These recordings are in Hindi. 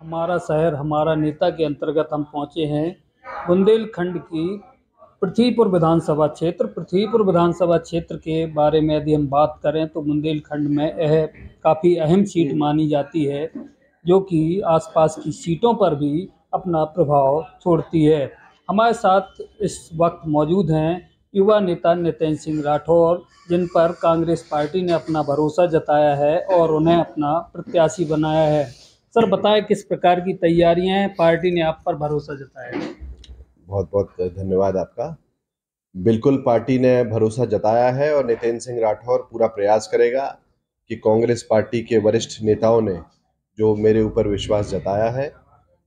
हमारा शहर हमारा नेता के अंतर्गत हम पहुंचे हैं। बुंदेलखंड की पृथ्वीपुर विधानसभा क्षेत्र के बारे में यदि हम बात करें तो बुंदेलखंड में यह काफ़ी अहम सीट मानी जाती है, जो कि आसपास की सीटों पर भी अपना प्रभाव छोड़ती है। हमारे साथ इस वक्त मौजूद हैं युवा नेता नितिन सिंह राठौर, जिन पर कांग्रेस पार्टी ने अपना भरोसा जताया है और उन्हें अपना प्रत्याशी बनाया है। सर, बताएं किस प्रकार की तैयारियां हैं, पार्टी ने आप पर भरोसा जताया है। बहुत बहुत धन्यवाद आपका। बिल्कुल पार्टी ने भरोसा जताया है और नितिन सिंह राठौर पूरा प्रयास करेगा कि कांग्रेस पार्टी के वरिष्ठ नेताओं ने जो मेरे ऊपर विश्वास जताया है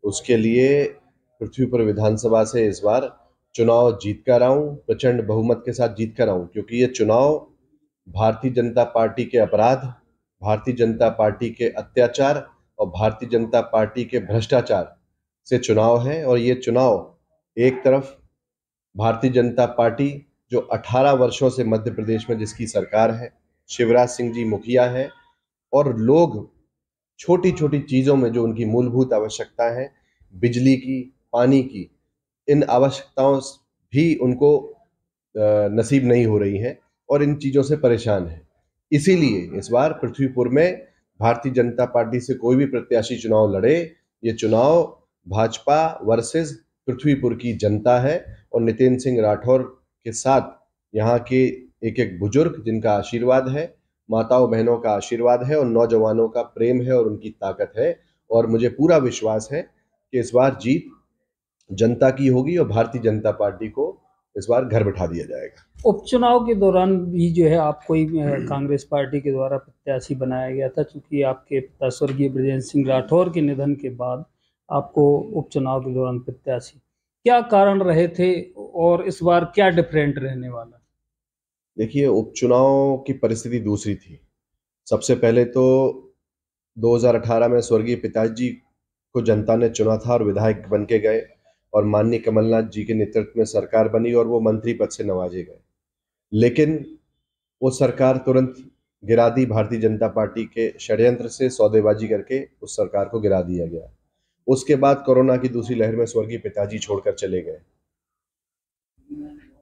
उसके लिए पृथ्वीपुर विधानसभा से इस बार चुनाव जीत कर आऊं, प्रचंड बहुमत के साथ जीत कर आऊं, क्योंकि ये चुनाव भारतीय जनता पार्टी के अपराध, भारतीय जनता पार्टी के अत्याचार और भारतीय जनता पार्टी के भ्रष्टाचार से चुनाव है। और ये चुनाव एक तरफ भारतीय जनता पार्टी जो 18 वर्षों से मध्य प्रदेश में जिसकी सरकार है, शिवराज सिंह जी मुखिया है, और लोग छोटी छोटी चीजों में जो उनकी मूलभूत आवश्यकता है, बिजली की, पानी की, इन आवश्यकताओं भी उनको नसीब नहीं हो रही हैं और इन चीजों से परेशान है। इसीलिए इस बार पृथ्वीपुर में भारतीय जनता पार्टी से कोई भी प्रत्याशी चुनाव लड़े, ये चुनाव भाजपा वर्सेस पृथ्वीपुर की जनता है। और नितिन सिंह राठौर के साथ यहाँ के एक एक बुजुर्ग जिनका आशीर्वाद है, माताओं बहनों का आशीर्वाद है और नौजवानों का प्रेम है और उनकी ताकत है। और मुझे पूरा विश्वास है कि इस बार जीत जनता की होगी और भारतीय जनता पार्टी को इस बार घर बिठा दिया जाएगा। उपचुनाव के दौरान भी जो है आपको ही कांग्रेस पार्टी के द्वारा प्रत्याशी बनाया गया था, चूंकि आपके पिता स्वर्गीय बृजेंद्र सिंह राठौर के निधन के बाद आपको उपचुनाव के दौरान प्रत्याशी, क्या कारण रहे थे और इस बार क्या डिफरेंट रहने वाला? देखिए, उपचुनाव की परिस्थिति दूसरी थी। सबसे पहले तो 2018 में स्वर्गीय पिताजी को जनता ने चुना था और विधायक बन के गए, और माननीय कमलनाथ जी के नेतृत्व में सरकार बनी और वो मंत्री पद से नवाजे गए। लेकिन वो सरकार तुरंत गिरा दी, भारतीय जनता पार्टी के षड्यंत्र से सौदेबाजी करके उस सरकार को गिरा दिया गया। उसके बाद कोरोना की दूसरी लहर में स्वर्गीय पिताजी छोड़कर चले गए।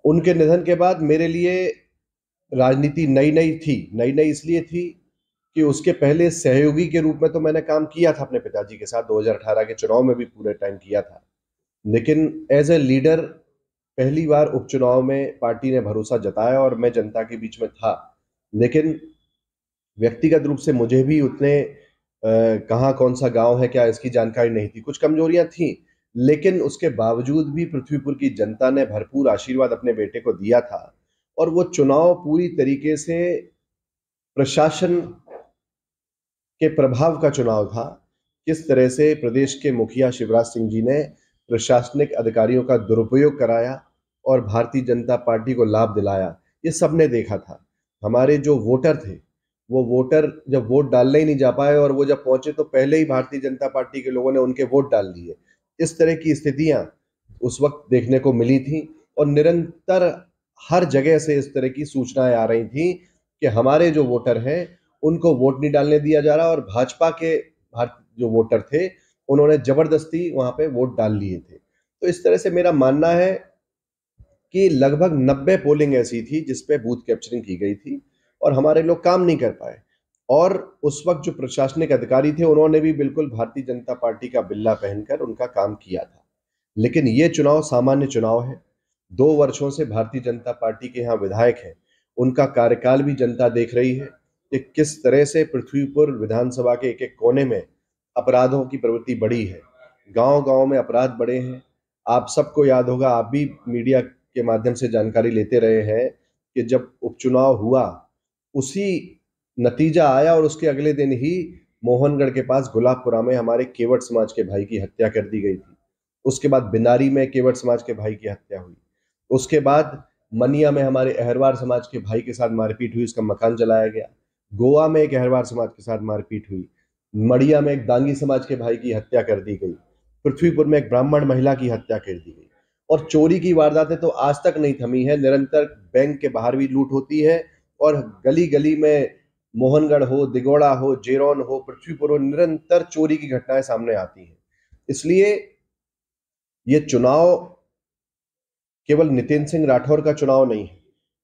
उनके निधन के बाद मेरे लिए राजनीति नई नई थी। नई नई इसलिए थी कि उसके पहले सहयोगी के रूप में तो मैंने काम किया था अपने पिताजी के साथ, 2018 के चुनाव में भी पूरे टाइम किया था। लेकिन एज ए लीडर पहली बार उपचुनाव में पार्टी ने भरोसा जताया और मैं जनता के बीच में था। लेकिन व्यक्तिगत रूप से मुझे भी उतने कहाँ कौन सा गांव है क्या इसकी जानकारी नहीं थी, कुछ कमजोरियां थी। लेकिन उसके बावजूद भी पृथ्वीपुर की जनता ने भरपूर आशीर्वाद अपने बेटे को दिया था और वो चुनाव पूरी तरीके से प्रशासन के प्रभाव का चुनाव था। किस तरह से प्रदेश के मुखिया शिवराज सिंह जी ने प्रशासनिक अधिकारियों का दुरुपयोग कराया और भारतीय जनता पार्टी को लाभ दिलाया, ये सबने देखा था। हमारे जो वोटर थे, वो वोटर जब वोट डालने ही नहीं जा पाए और वो जब पहुंचे तो पहले ही भारतीय जनता पार्टी के लोगों ने उनके वोट डाल दिए। इस तरह की स्थितियां उस वक्त देखने को मिली थी और निरंतर हर जगह से इस तरह की सूचनाएं आ रही थी कि हमारे जो वोटर हैं उनको वोट नहीं डालने दिया जा रहा, और भाजपा के जो वोटर थे उन्होंने जबरदस्ती वहां पे वोट डाल लिए थे। तो इस तरह से मेरा मानना है कि लगभग 90 पोलिंग ऐसी थी जिसपे बूथ कैप्चरिंग की गई थी और हमारे लोग काम नहीं कर पाए। और उस वक्त जो प्रशासनिक अधिकारी थे उन्होंने भी बिल्कुल भारतीय जनता पार्टी का बिल्ला पहनकर उनका काम किया था। लेकिन ये चुनाव सामान्य चुनाव है। 2 वर्षों से भारतीय जनता पार्टी के यहाँ विधायक हैं, उनका कार्यकाल भी जनता देख रही है कि किस तरह से पृथ्वीपुर विधानसभा के एक एक कोने में अपराधों की प्रवृत्ति बढ़ी है, गांव गांव में अपराध बढ़े हैं। आप सबको याद होगा, आप भी मीडिया के माध्यम से जानकारी लेते रहे हैं कि जब उपचुनाव हुआ उसी नतीजा आया और उसके अगले दिन ही मोहनगढ़ के पास गुलाबपुरा में हमारे केवट समाज के भाई की हत्या कर दी गई थी। उसके बाद बिनारी में केवट समाज के भाई की हत्या हुई। उसके बाद मनिया में हमारे अहरवार समाज के भाई के साथ मारपीट हुई, उसका मकान जलाया गया। गोवा में एक अहरवार समाज के साथ मारपीट हुई। मड़िया में एक दांगी समाज के भाई की हत्या कर दी गई। पृथ्वीपुर में एक ब्राह्मण महिला की हत्या कर दी गई। और चोरी की वारदातें तो आज तक नहीं थमी है। निरंतर बैंक के बाहर भी लूट होती है और गली गली में, मोहनगढ़ हो, दिगोड़ा हो, जेरोन हो, पृथ्वीपुर हो, निरंतर चोरी की घटनाएं सामने आती हैं। इसलिए ये चुनाव केवल नितिन सिंह राठौर का चुनाव नहीं है,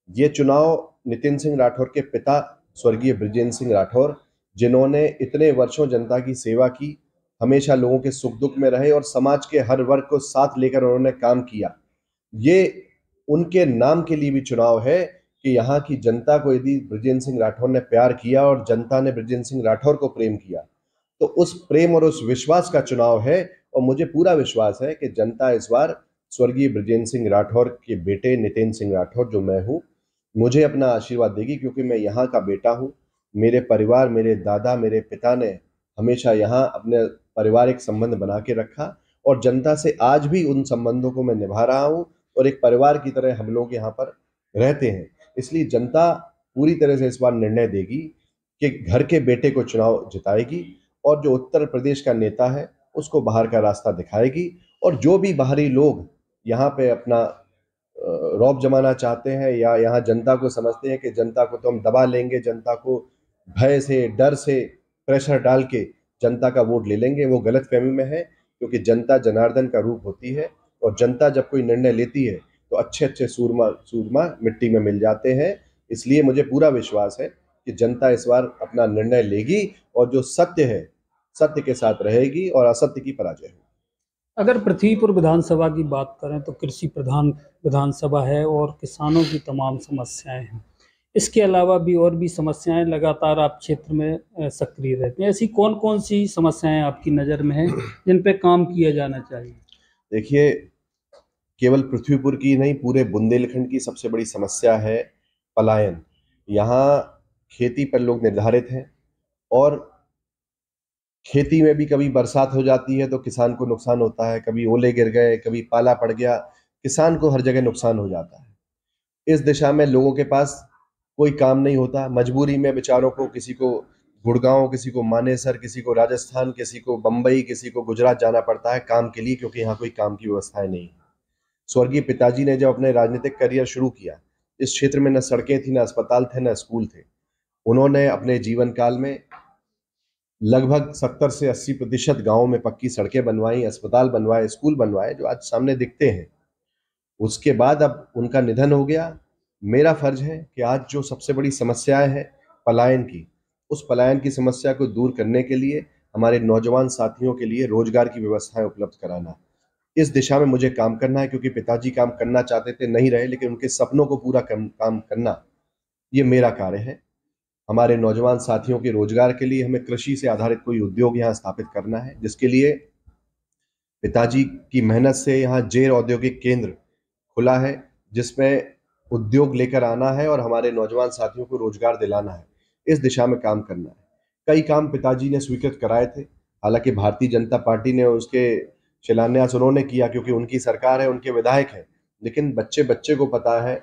ये चुनाव नितिन सिंह राठौर के पिता स्वर्गीय बृजेंद्र सिंह राठौर, जिन्होंने इतने वर्षों जनता की सेवा की, हमेशा लोगों के सुख दुख में रहे और समाज के हर वर्ग को साथ लेकर उन्होंने काम किया। ये उनके नाम के लिए भी चुनाव है कि यहाँ की जनता को यदि बृजेंद्र सिंह राठौर ने प्यार किया और जनता ने बृजेंद्र सिंह राठौर को प्रेम किया, तो उस प्रेम और उस विश्वास का चुनाव है। और मुझे पूरा विश्वास है कि जनता इस बार स्वर्गीय बृजेंद्र सिंह राठौर के बेटे नितिन सिंह राठौर, जो मैं हूँ, मुझे अपना आशीर्वाद देगी, क्योंकि मैं यहाँ का बेटा हूँ। मेरे परिवार, मेरे दादा, मेरे पिता ने हमेशा यहाँ अपने पारिवारिक संबंध बना के रखा और जनता से आज भी उन संबंधों को मैं निभा रहा हूँ और एक परिवार की तरह हम लोग यहाँ पर रहते हैं। इसलिए जनता पूरी तरह से इस बार निर्णय देगी कि घर के बेटे को चुनाव जिताएगी और जो उत्तर प्रदेश का नेता है उसको बाहर का रास्ता दिखाएगी। और जो भी बाहरी लोग यहाँ पे अपना रौब जमाना चाहते हैं या यहाँ जनता को समझते हैं कि जनता को तो हम दबा लेंगे, जनता को भय से, डर से प्रेशर डाल के जनता का वोट ले लेंगे, वो गलतफहमी में है। क्योंकि जनता जनार्दन का रूप होती है और जनता जब कोई निर्णय लेती है तो अच्छे अच्छे सूरमा मिट्टी में मिल जाते हैं। इसलिए मुझे पूरा विश्वास है कि जनता इस बार अपना निर्णय लेगी और जो सत्य है सत्य के साथ रहेगी और असत्य की पराजय होगी। अगर पृथ्वीपुर विधानसभा की बात करें तो कृषि प्रधान विधानसभा है और किसानों की तमाम समस्याएं हैं। इसके अलावा भी और भी समस्याएं लगातार आप क्षेत्र में सक्रिय रहते हैं। ऐसी कौन कौन सी समस्याएं आपकी नज़र में हैं जिन पे काम किया जाना चाहिए? देखिए, केवल पृथ्वीपुर की नहीं, पूरे बुंदेलखंड की सबसे बड़ी समस्या है पलायन। यहाँ खेती पर लोग निर्धारित हैं और खेती में भी कभी बरसात हो जाती है तो किसान को नुकसान होता है, कभी ओले गिर गए, कभी पाला पड़ गया, किसान को हर जगह नुकसान हो जाता है। इस दिशा में लोगों के पास कोई काम नहीं होता, मजबूरी में बेचारों को, किसी को गुड़गांव, किसी को मानेसर, किसी को राजस्थान, किसी को बम्बई, किसी को गुजरात जाना पड़ता है काम के लिए, क्योंकि यहाँ कोई काम की व्यवस्थाएं नहीं है। स्वर्गीय पिताजी ने जब अपने राजनीतिक करियर शुरू किया, इस क्षेत्र में न सड़कें थी, न अस्पताल थे, न स्कूल थे। उन्होंने अपने जीवन काल में लगभग 70 से 80% गाँव में पक्की सड़कें बनवाई, अस्पताल बनवाए, स्कूल बनवाए, जो आज सामने दिखते हैं। उसके बाद अब उनका निधन हो गया। मेरा फर्ज है कि आज जो सबसे बड़ी समस्याएं हैं पलायन की, उस पलायन की समस्या को दूर करने के लिए हमारे नौजवान साथियों के लिए रोजगार की व्यवस्थाएं उपलब्ध कराना, इस दिशा में मुझे काम करना है। क्योंकि पिताजी काम करना चाहते थे, नहीं रहे, लेकिन उनके सपनों को पूरा काम करना ये मेरा कार्य है। हमारे नौजवान साथियों के रोजगार के लिए हमें कृषि से आधारित कोई उद्योग यहाँ स्थापित करना है, जिसके लिए पिताजी की मेहनत से यहाँ जेर औद्योगिक केंद्र खुला है, जिसमें उद्योग लेकर आना है और हमारे नौजवान साथियों को रोजगार दिलाना है। इस दिशा में काम करना है। कई काम पिताजी ने स्वीकृत कराए थे, हालांकि भारतीय जनता पार्टी ने उसके शिलान्यास उन्होंने किया क्योंकि उनकी सरकार है, उनके विधायक हैं। लेकिन बच्चे बच्चे को पता है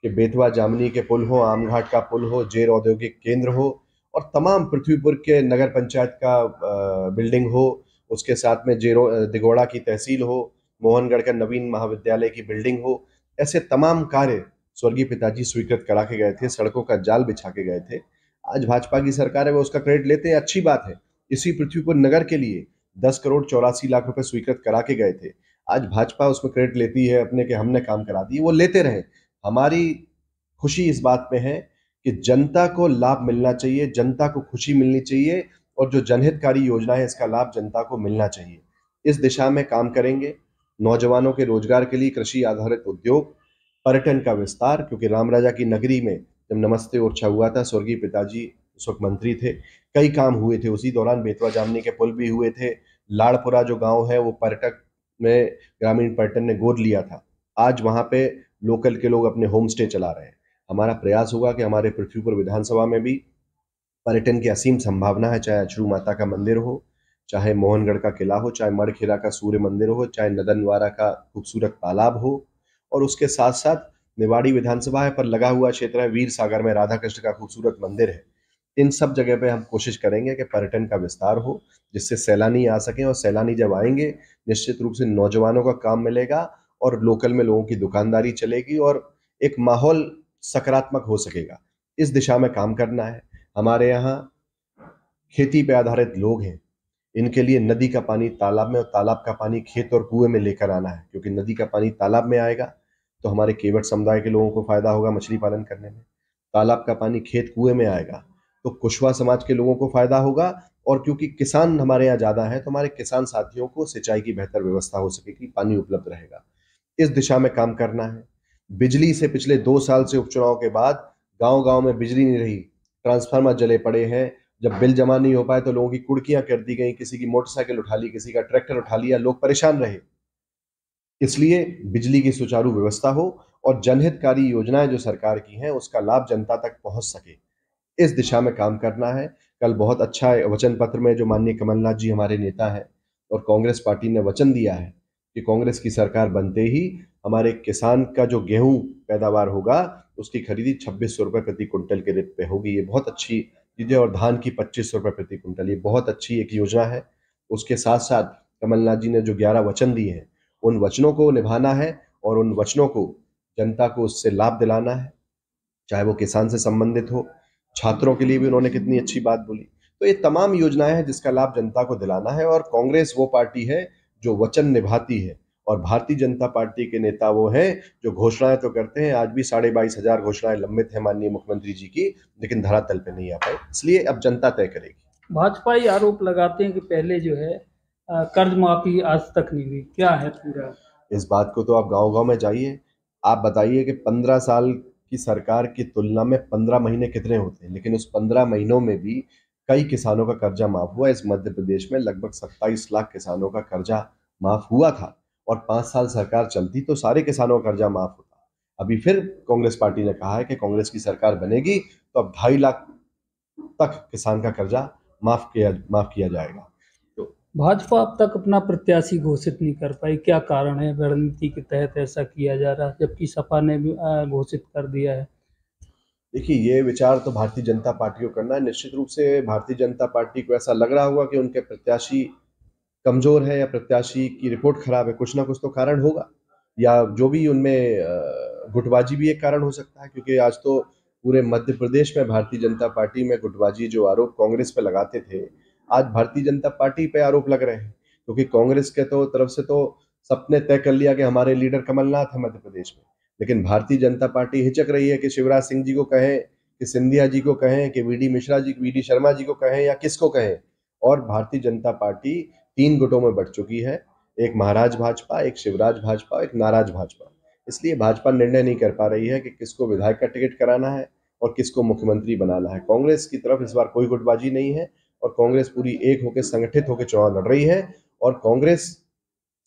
कि बेतवा जामनी के पुल हो, आमघाट का पुल हो, जेर औद्योगिक केंद्र हो और तमाम पृथ्वीपुर के नगर पंचायत का बिल्डिंग हो, उसके साथ में दिगोड़ा की तहसील हो, मोहनगढ़ का नवीन महाविद्यालय की बिल्डिंग हो, ऐसे तमाम कार्य स्वर्गीय पिताजी स्वीकृत करा के गए थे, सड़कों का जाल बिछा के गए थे। आज भाजपा की सरकार है, वो उसका क्रेडिट लेते हैं, अच्छी बात है। इसी पृथ्वीपुर नगर के लिए 10 करोड़ 84 लाख रुपए स्वीकृत करा के गए थे। आज भाजपा उसमें क्रेडिट लेती है अपने कि हमने काम करा दिए, वो लेते रहे। हमारी खुशी इस बात में है कि जनता को लाभ मिलना चाहिए, जनता को खुशी मिलनी चाहिए और जो जनहितकारी योजना है इसका लाभ जनता को मिलना चाहिए। इस दिशा में काम करेंगे। नौजवानों के रोजगार के लिए कृषि आधारित उद्योग, पर्यटन का विस्तार, क्योंकि राम राजा की नगरी में जब नमस्ते ओरछा हुआ था, स्वर्गीय पिताजी उस वक्त मंत्री थे, कई काम हुए थे। उसी दौरान बेतवा जामनी के पुल भी हुए थे। लाड़पुरा जो गांव है वो पर्यटक में ग्रामीण पर्यटन ने गोद लिया था। आज वहां पे लोकल के लोग अपने होम स्टे चला रहे हैं। हमारा प्रयास होगा कि हमारे पृथ्वीपुर विधानसभा में भी पर्यटन की असीम संभावना है, चाहे अचरू माता का मंदिर हो, चाहे मोहनगढ़ का किला हो, चाहे मड़खेरा का सूर्य मंदिर हो, चाहे नदनवारा का खूबसूरत तालाब हो, और उसके साथ साथ निवाड़ी विधानसभा है पर लगा हुआ क्षेत्र है वीर सागर में राधा कृष्ण का खूबसूरत मंदिर है। इन सब जगह पे हम कोशिश करेंगे कि पर्यटन का विस्तार हो, जिससे सैलानी आ सकें, और सैलानी जब आएंगे निश्चित रूप से नौजवानों का काम मिलेगा और लोकल में लोगों की दुकानदारी चलेगी और एक माहौल सकारात्मक हो सकेगा। इस दिशा में काम करना है। हमारे यहाँ खेती पे आधारित लोग हैं, इनके लिए नदी का पानी तालाब में और तालाब का पानी खेत और कुएं में लेकर आना है, क्योंकि नदी का पानी तालाब में आएगा तो हमारे केवट समुदाय के लोगों को फायदा होगा मछली पालन करने में। तालाब का पानी खेत कुएं में आएगा तो कुशवा समाज के लोगों को फायदा होगा, और क्योंकि किसान हमारे यहाँ ज्यादा है तो हमारे किसान साथियों को सिंचाई की बेहतर व्यवस्था हो सकेगी, पानी उपलब्ध रहेगा। इस दिशा में काम करना है। बिजली से पिछले 2 साल से उपचुनाव के बाद गांव गांव में बिजली नहीं रही, ट्रांसफार्मर जले पड़े हैं। जब बिल जमा नहीं हो पाए तो लोगों की कुर्कियां कर दी गई, किसी की मोटरसाइकिल उठा ली, किसी का ट्रैक्टर उठा लिया, लोग परेशान रहे। इसलिए बिजली की सुचारू व्यवस्था हो और जनहितकारी योजनाएं जो सरकार की हैं उसका लाभ जनता तक पहुंच सके, इस दिशा में काम करना है। कल बहुत अच्छा वचन पत्र में जो माननीय कमलनाथ जी हमारे नेता हैं और कांग्रेस पार्टी ने वचन दिया है कि कांग्रेस की सरकार बनते ही हमारे किसान का जो गेहूं पैदावार होगा उसकी खरीदी 2600 रुपए प्रति कुंटल के रेट पे होगी। ये बहुत अच्छी चीज है। और धान की 2500 रुपए प्रति कुंटल, ये बहुत अच्छी एक योजना है। उसके साथ साथ कमलनाथ जी ने जो 11 वचन दिए हैं उन वचनों को निभाना है और उन वचनों को जनता को उससे लाभ दिलाना है, चाहे वो किसान से संबंधित हो। छात्रों के लिए भी उन्होंने कितनी अच्छी बात बोली। तो ये तमाम योजनाएं हैं जिसका लाभ जनता को दिलाना है, और कांग्रेस वो पार्टी है जो वचन निभाती है, और भारतीय जनता पार्टी के नेता वो हैं जो घोषणाएं तो करते हैं। आज भी 22,500 घोषणाएं लंबित है माननीय मुख्यमंत्री जी की, लेकिन धरातल पे नहीं आ पाए, इसलिए अब जनता तय करेगी। भाजपा ये आरोप लगाते हैं कि पहले जो है कर्ज माफी आज तक नहीं हुई, क्या है पूरा? इस बात को तो आप गांव गांव में जाइए, आप बताइए कि 15 साल की सरकार की तुलना में 15 महीने कितने होते हैं, लेकिन उस 15 महीनों में भी कई किसानों का कर्जा माफ हुआ। इस मध्य प्रदेश में लगभग 27 लाख किसानों का कर्जा माफ हुआ था, और 5 साल सरकार चलती तो सारे किसानों का कर्जा माफ होता। अभी फिर कांग्रेस पार्टी ने कहा है कि कांग्रेस की सरकार बनेगी तो अब 2.5 लाख तक किसान का कर्जा माफ किया जाएगा। तो भाजपा अब तक अपना प्रत्याशी घोषित नहीं कर पाई, क्या कारण है? रणनीति के तहत ऐसा किया जा रहा है जबकि सपा ने भी घोषित कर दिया है। देखिए, ये विचार तो भारतीय जनता पार्टी को करना है। निश्चित रूप से भारतीय जनता पार्टी को ऐसा लग रहा होगा कि उनके प्रत्याशी कमजोर है या प्रत्याशी की रिपोर्ट खराब है, कुछ ना कुछ तो कारण होगा, या जो भी उनमें गुटबाजी भी एक कारण हो सकता है, क्योंकि आज तो पूरे मध्य प्रदेश में भारतीय जनता पार्टी में गुटबाजी जो आरोप कांग्रेस पे लगाते थे, आज भारतीय जनता पार्टी पे आरोप लग रहे हैं, क्योंकि कांग्रेस के तो तरफ से तो सबने तय कर लिया कि हमारे लीडर कमलनाथ है मध्य प्रदेश में, लेकिन भारतीय जनता पार्टी हिचक रही है कि शिवराज सिंह जी को कहें, कि सिंधिया जी को कहें, कि वीडी शर्मा जी को कहें, या किसको कहें। और भारतीय जनता पार्टी 3 गुटों में बढ़ चुकी है, एक महाराज भाजपा, एक शिवराज भाजपा, एक नाराज भाजपा। इसलिए भाजपा निर्णय नहीं कर पा रही है कि किसको विधायक का टिकट कराना है और किसको मुख्यमंत्री बनाना है। कांग्रेस की तरफ इस बार कोई गुटबाजी नहीं है, और कांग्रेस पूरी एक होकर संगठित होकर चुनाव लड़ रही है। और कांग्रेस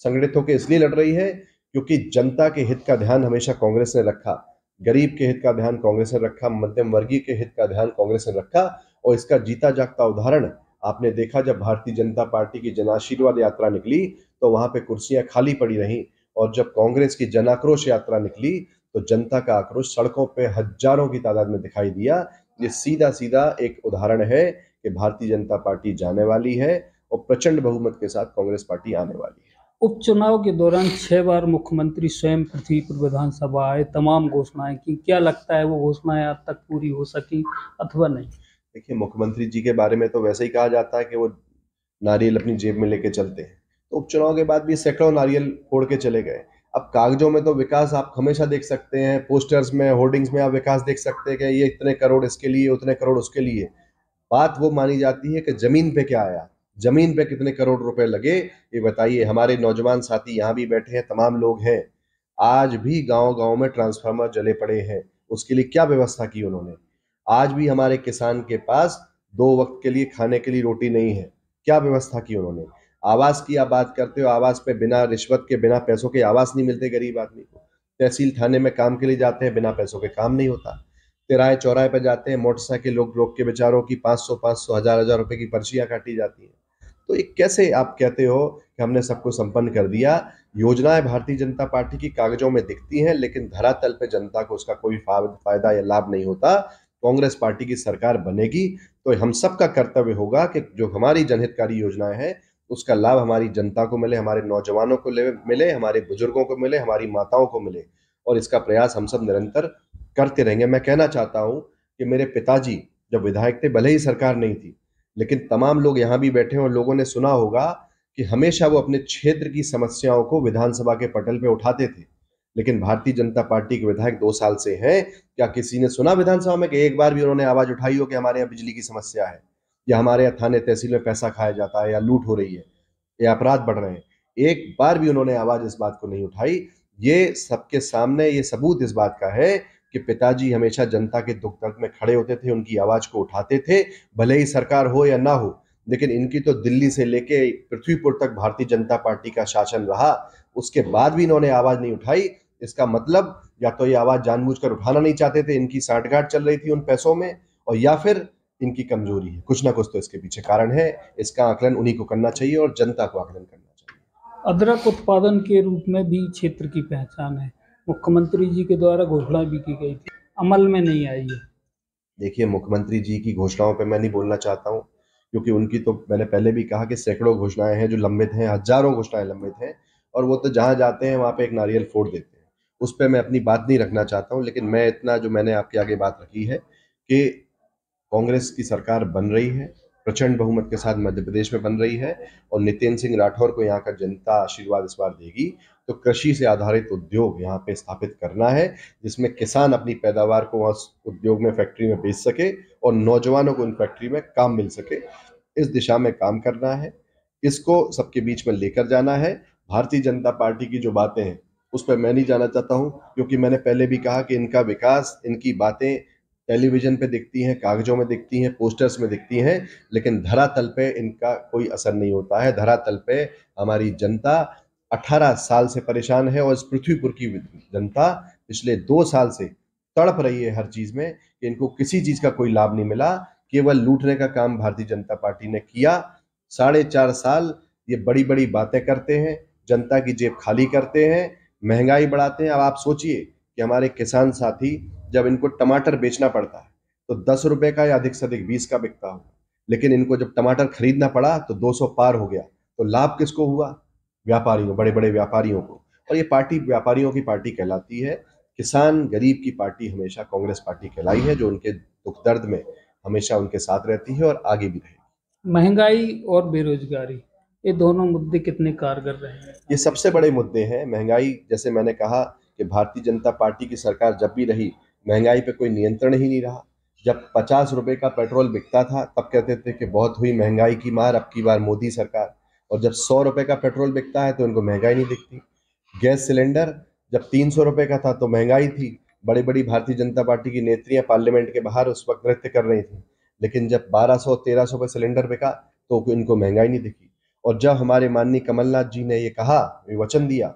संगठित होकर इसलिए लड़ रही है क्योंकि जनता के हित का ध्यान हमेशा कांग्रेस ने रखा, गरीब के हित का ध्यान कांग्रेस ने रखा, मध्यम वर्गीय के हित का ध्यान कांग्रेस ने रखा। और इसका जीता जागता उदाहरण आपने देखा, जब भारतीय जनता पार्टी की जन आशीर्वाद यात्रा निकली तो वहां पे कुर्सियां खाली पड़ी रहीं, और जब कांग्रेस की जन आक्रोश यात्रा निकली तो जनता का आक्रोश सड़कों पे हजारों की तादाद में दिखाई दिया। ये सीधा सीधा एक उदाहरण है कि भारतीय जनता पार्टी जाने वाली है और प्रचंड बहुमत के साथ कांग्रेस पार्टी आने वाली है। उपचुनाव के दौरान 6 बार मुख्यमंत्री स्वयं पृथ्वीपुर विधानसभा आए, तमाम घोषणाएं की, क्या लगता है वो घोषणाएं आज तक पूरी हो सकी अथवा नहीं? देखिए, मुख्यमंत्री जी के बारे में तो वैसे ही कहा जाता है कि वो नारियल अपनी जेब में लेके चलते हैं, तो उपचुनाव के बाद भी सैकड़ों नारियल फोड़ के चले गए। अब कागजों में तो विकास आप हमेशा देख सकते हैं, पोस्टर्स में, होर्डिंग्स में आप विकास देख सकते हैं कि ये इतने करोड़ इसके लिए, उतने करोड़ उसके लिए। बात वो मानी जाती है कि जमीन पे क्या आया, जमीन पे कितने करोड़ रुपए लगे, ये बताइए। हमारे नौजवान साथी यहाँ भी बैठे हैं, तमाम लोग हैं, आज भी गांव गांव में ट्रांसफार्मर जले पड़े हैं, उसके लिए क्या व्यवस्था की उन्होंने? आज भी हमारे किसान के पास 2 वक्त के लिए खाने के लिए रोटी नहीं है, क्या व्यवस्था की उन्होंने? आवास की आप बात करते हो, आवास पे बिना रिश्वत के, बिना पैसों के आवास नहीं मिलते गरीब आदमी को। तहसील थाने में काम के लिए जाते हैं, बिना पैसों के काम नहीं होता। तिराहे चौराहे पे जाते हैं, मोटरसाइकिल लोग रोक के बेचारों की 500 हजार हजार रुपए की पर्चियां काटी जाती हैं। तो ये कैसे आप कहते हो कि हमने सबको संपन्न कर दिया? योजनाएं भारतीय जनता पार्टी की कागजों में दिखती हैं, लेकिन धरातल पे जनता को उसका कोई फायदा या लाभ नहीं होता। कांग्रेस पार्टी की सरकार बनेगी तो हम सबका कर्तव्य होगा कि जो हमारी जनहितकारी योजनाएं हैं उसका लाभ हमारी जनता को मिले, हमारे नौजवानों को मिले, हमारे बुजुर्गों को मिले, हमारी माताओं को मिले, और इसका प्रयास हम सब निरंतर करते रहेंगे। मैं कहना चाहता हूं कि मेरे पिताजी जब विधायक थे, भले ही सरकार नहीं थी, लेकिन तमाम लोग यहाँ भी बैठे हैं और लोगों ने सुना होगा कि हमेशा वो अपने क्षेत्र की समस्याओं को विधानसभा के पटल पे उठाते थे। लेकिन भारतीय जनता पार्टी के विधायक 2 साल से हैं, क्या किसी ने सुना विधानसभा में कि एक बार भी उन्होंने आवाज उठाई हो कि हमारे यहाँ बिजली की समस्या है, या हमारे यहाँ थाने तहसील में पैसा खाया जाता है, या लूट हो रही है, या अपराध बढ़ रहे हैं? एक बार भी उन्होंने आवाज इस बात को नहीं उठाई। ये सबके सामने ये सबूत इस बात का है कि पिताजी हमेशा जनता के दुख दर्द में खड़े होते थे, उनकी आवाज को उठाते थे, भले ही सरकार हो या ना हो। लेकिन इनकी तो दिल्ली से लेके पृथ्वीपुर तक भारतीय जनता पार्टी का शासन रहा, उसके बाद भी इन्होंने आवाज नहीं उठाई। इसका मतलब या तो ये आवाज जानबूझकर उठाना नहीं चाहते थे, इनकी सांठगांठ चल रही थी उन पैसों में, और या फिर इनकी कमजोरी है। कुछ ना कुछ तो इसके पीछे कारण है। इसका आकलन उन्हीं को करना चाहिए और जनता को आकलन करना चाहिए। अदरक उत्पादन के रूप में भी क्षेत्र की पहचान है। मुख्यमंत्री जी के द्वारा घोषणा भी की गई थी, अमल में नहीं आई है। देखिए, मुख्यमंत्री जी की घोषणाओं पे मैं नहीं बोलना चाहता हूँ, क्योंकि उनकी तो मैंने पहले भी कहा कि सैकड़ों घोषणाएं हैं जो लंबित हैं, हजारों घोषणाएं लंबित हैं, और वो तो जहां जाते हैं वहां पे एक नारियल फोड़ देते हैं। उस पर मैं अपनी बात नहीं रखना चाहता हूँ। लेकिन मैं इतना जो मैंने आपके आगे बात रखी है कि कांग्रेस की सरकार बन रही है, प्रचंड बहुमत के साथ मध्य प्रदेश में बन रही है, और नितिन सिंह राठौर को यहाँ का जनता आशीर्वाद इस बार देगी। तो कृषि से आधारित उद्योग यहाँ पे स्थापित करना है, जिसमें किसान अपनी पैदावार को उस उद्योग में, फैक्ट्री में बेच सके, और नौजवानों को उन फैक्ट्री में काम मिल सके। इस दिशा में काम करना है, इसको सबके बीच में लेकर जाना है। भारतीय जनता पार्टी की जो बातें हैं उस पर मैं नहीं जाना चाहता हूँ, क्योंकि मैंने पहले भी कहा कि इनका विकास, इनकी बातें टेलीविजन पे दिखती हैं, कागजों में दिखती हैं, पोस्टर्स में दिखती हैं, लेकिन धरातल पे इनका कोई असर नहीं होता है। धरातल पे हमारी जनता 18 साल से परेशान है, और इस पृथ्वीपुर की जनता पिछले 2 साल से तड़प रही है हर चीज में कि इनको किसी चीज का कोई लाभ नहीं मिला। केवल लूटने का काम भारतीय जनता पार्टी ने किया। 4.5 साल ये बड़ी बड़ी बातें करते हैं, जनता की जेब खाली करते हैं, महंगाई बढ़ाते हैं। अब आप सोचिए कि हमारे किसान साथी, जब इनको टमाटर बेचना पड़ता है तो 10 रुपए का या अधिक से अधिक 20 का बिकता होगा, लेकिन इनको जब टमाटर खरीदना पड़ा तो 200 पार हो गया। तो लाभ किसको हुआ? व्यापारियों, बड़े बड़े व्यापारियों को। और ये पार्टी व्यापारियों की पार्टी कहलाती है। किसान गरीब की पार्टी हमेशा कांग्रेस पार्टी कहलाई है, जो उनके दुख दर्द में हमेशा उनके साथ रहती है और आगे भी रहेगी। महंगाई और बेरोजगारी, ये दोनों मुद्दे कितने कारगर रहे हैं? ये सबसे बड़े मुद्दे हैं। महंगाई, जैसे मैंने कहा कि भारतीय जनता पार्टी की सरकार जब भी रही, महंगाई पे कोई नियंत्रण ही नहीं रहा। जब 50 रुपए का पेट्रोल बिकता था तब कहते थे कि बहुत हुई महंगाई की मार, अब की बार मोदी सरकार। और जब 100 रुपए का पेट्रोल बिकता है तो इनको महंगाई नहीं दिखती। गैस सिलेंडर जब 300 रुपए का था तो महंगाई थी। बड़ी बड़ी भारतीय जनता पार्टी की नेत्रियां पार्लियामेंट के बाहर उस वक्त नृत्य कर रही थी। लेकिन जब 1200-1300 पे सिलेंडर बिका तो इनको महंगाई नहीं दिखी। और जब हमारे माननीय कमलनाथ जी ने ये कहा, ये वचन दिया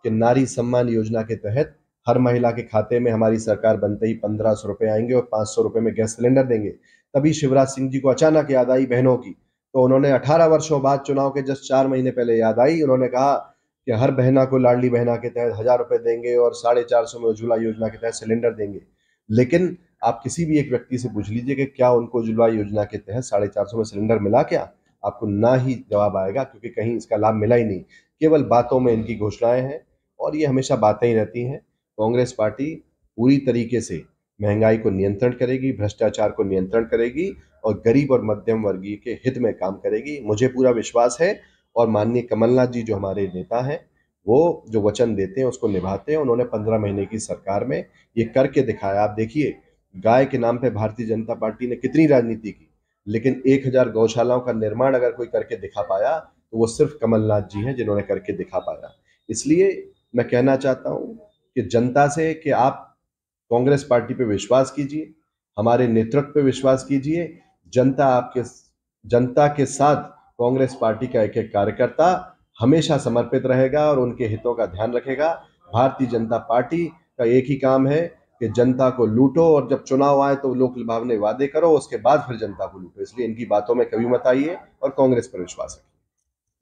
कि नारी सम्मान योजना के तहत हर महिला के खाते में हमारी सरकार बनते ही 1500 रुपए आएंगे और 500 रुपए में गैस सिलेंडर देंगे, तभी शिवराज सिंह जी को अचानक याद आई बहनों की। तो उन्होंने 18 वर्षों बाद, चुनाव के जस्ट 4 महीने पहले याद आई, उन्होंने कहा कि हर बहना को लाडली बहना के तहत 1000 रुपए देंगे और 450 में उज्ज्वला योजना के तहत सिलेंडर देंगे। लेकिन आप किसी भी एक व्यक्ति से पूछ लीजिए कि क्या उनको उज्ज्वला योजना के तहत 450 में सिलेंडर मिला क्या? आपको ना ही जवाब आएगा, क्योंकि कहीं इसका लाभ मिला ही नहीं। केवल बातों में इनकी घोषणाएं हैं, और ये हमेशा बातें ही रहती हैं। कांग्रेस पार्टी पूरी तरीके से महंगाई को नियंत्रण करेगी, भ्रष्टाचार को नियंत्रण करेगी, और गरीब और मध्यम वर्गीय के हित में काम करेगी। मुझे पूरा विश्वास है, और माननीय कमलनाथ जी जो हमारे नेता हैं, वो जो वचन देते हैं उसको निभाते हैं। उन्होंने 15 महीने की सरकार में ये करके दिखाया। आप देखिए, गाय के नाम पे भारतीय जनता पार्टी ने कितनी राजनीति की, लेकिन 1000 गौशालाओं का निर्माण अगर कोई करके दिखा पाया तो वो सिर्फ कमलनाथ जी हैं जिन्होंने करके दिखा पाया। इसलिए मैं कहना चाहता हूं कि जनता से कि आप कांग्रेस पार्टी पे विश्वास कीजिए, हमारे नेतृत्व पे विश्वास कीजिए। जनता के साथ कांग्रेस पार्टी का एक एक कार्यकर्ता हमेशा समर्पित रहेगा और उनके हितों का ध्यान रखेगा। भारतीय जनता पार्टी का एक ही काम है कि जनता को लूटो, और जब चुनाव आए तो लोक लुभावने वादे करो, उसके बाद फिर जनता को लूटो। इसलिए इनकी बातों में कभी मत आइए और कांग्रेस पर विश्वास रखिए।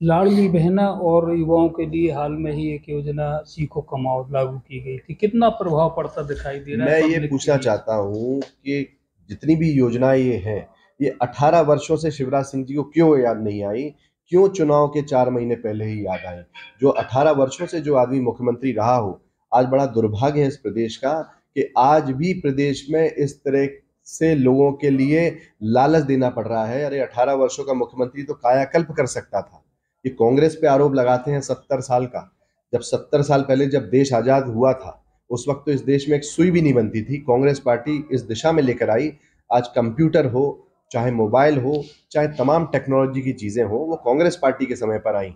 लाडली बहना और युवाओं के लिए हाल में ही एक योजना सीखो कमाओ लागू की गई थी, कितना प्रभाव पड़ता दिखाई दे रहा मैं है ये पब्लिक के पूछना लिए? चाहता हूँ कि जितनी भी योजनाएं ये हैं, ये 18 वर्षों से शिवराज सिंह जी को क्यों याद नहीं आई? क्यों चुनाव के 4 महीने पहले ही याद आई? जो 18 वर्षों से जो आदमी मुख्यमंत्री रहा हो, आज बड़ा दुर्भाग्य है इस प्रदेश का कि आज भी प्रदेश में इस तरह से लोगों के लिए लालच देना पड़ रहा है। अरे 18 वर्षों का मुख्यमंत्री तो कायाकल्प कर सकता था। ये कांग्रेस पे आरोप लगाते हैं 70 साल का। जब 70 साल पहले जब देश आजाद हुआ था, उस वक्त तो इस देश में एक सुई भी नहीं बनती थी। कांग्रेस पार्टी इस दिशा में लेकर आई। आज कंप्यूटर हो, चाहे मोबाइल हो, चाहे तमाम टेक्नोलॉजी की चीजें हो, वो कांग्रेस पार्टी के समय पर आई।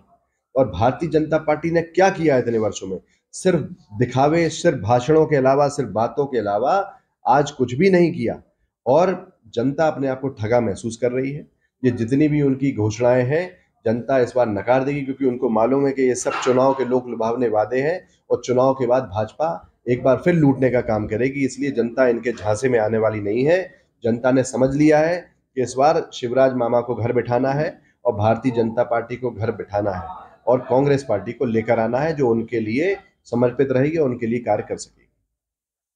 और भारतीय जनता पार्टी ने क्या किया इतने वर्षों में? सिर्फ दिखावे, सिर्फ भाषणों के अलावा, सिर्फ बातों के अलावा आज कुछ भी नहीं किया। और जनता अपने आप को ठगा महसूस कर रही है। ये जितनी भी उनकी घोषणाएं हैं, जनता इस बार नकार देगी, क्योंकि उनको मालूम है कि ये सब चुनाव के लोक लुभावने वादे हैं और चुनाव के बाद भाजपा एक बार फिर लूटने का काम करेगी। इसलिए जनता इनके झांसे में आने वाली नहीं है। जनता ने समझ लिया है कि इस बार शिवराज मामा को घर बिठाना है और भारतीय जनता पार्टी को घर बिठाना है और कांग्रेस पार्टी को लेकर आना है, जो उनके लिए समर्पित रहेगी और उनके लिए कार्य कर सकेगी।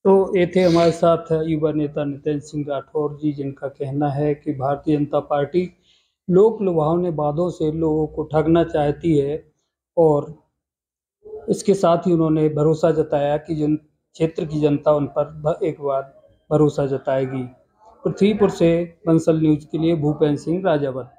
तो ये थे हमारे साथ युवा नेता नितिन सिंह राठौर जी, जिनका कहना है कि भारतीय जनता पार्टी लोक लुभावने वादों से लोगों को ठगना चाहती है। और इसके साथ ही उन्होंने भरोसा जताया कि जिन क्षेत्र की जनता उन पर एक बार भरोसा जताएगी। पृथ्वीपुर से बंसल न्यूज के लिए भूपेंद्र सिंह राजावत।